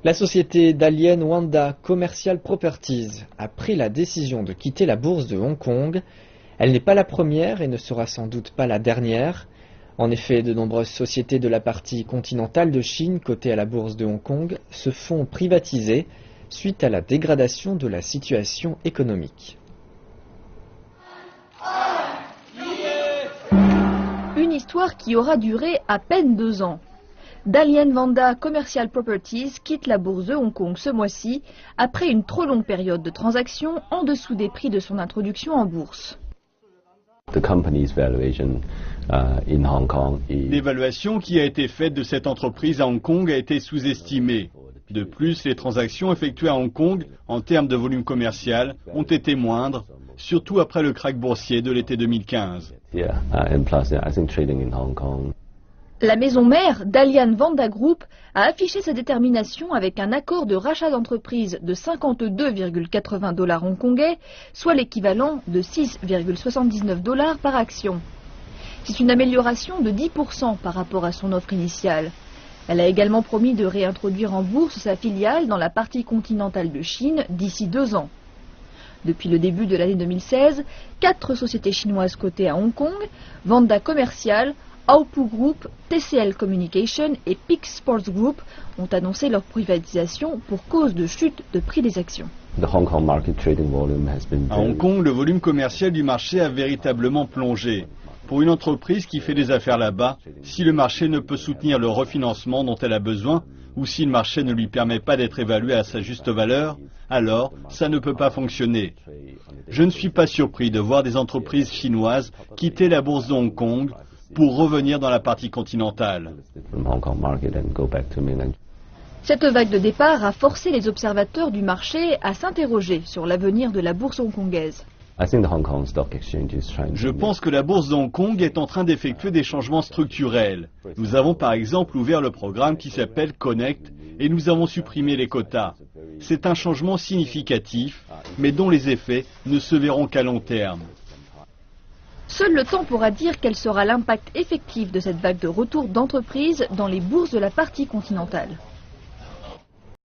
La société Dalian Wanda Commercial Properties a pris la décision de quitter la bourse de Hong Kong. Elle n'est pas la première et ne sera sans doute pas la dernière. En effet, de nombreuses sociétés de la partie continentale de Chine cotées à la bourse de Hong Kong se font privatiser suite à la dégradation de la situation économique. Une histoire qui aura duré à peine 2 ans. Dalian Wanda Commercial Properties quitte la bourse de Hong Kong ce mois-ci après une trop longue période de transactions en dessous des prix de son introduction en bourse. L'évaluation qui a été faite de cette entreprise à Hong Kong a été sous-estimée. De plus, les transactions effectuées à Hong Kong en termes de volume commercial ont été moindres, surtout après le krach boursier de l'été 2015. La maison mère, Dalian Wanda Group, a affiché sa détermination avec un accord de rachat d'entreprise de 52,80 $ hongkongais, soit l'équivalent de 6,79 $ par action. C'est une amélioration de 10% par rapport à son offre initiale. Elle a également promis de réintroduire en bourse sa filiale dans la partie continentale de Chine d'ici 2 ans. Depuis le début de l'année 2016, 4 sociétés chinoises cotées à Hong Kong, Wanda Commercial, Aopu Group, TCL Communication et Peak Sports Group ont annoncé leur privatisation pour cause de chute de prix des actions. À Hong Kong, le volume commercial du marché a véritablement plongé. Pour une entreprise qui fait des affaires là-bas, si le marché ne peut soutenir le refinancement dont elle a besoin, ou si le marché ne lui permet pas d'être évalué à sa juste valeur, alors ça ne peut pas fonctionner. Je ne suis pas surpris de voir des entreprises chinoises quitter la bourse de Hong Kong pour revenir dans la partie continentale. Cette vague de départ a forcé les observateurs du marché à s'interroger sur l'avenir de la bourse hongkongaise. Je pense que la bourse de Hong Kong est en train d'effectuer des changements structurels. Nous avons par exemple ouvert le programme qui s'appelle Connect et nous avons supprimé les quotas. C'est un changement significatif, mais dont les effets ne se verront qu'à long terme. Seul le temps pourra dire quel sera l'impact effectif de cette vague de retour d'entreprises dans les bourses de la partie continentale.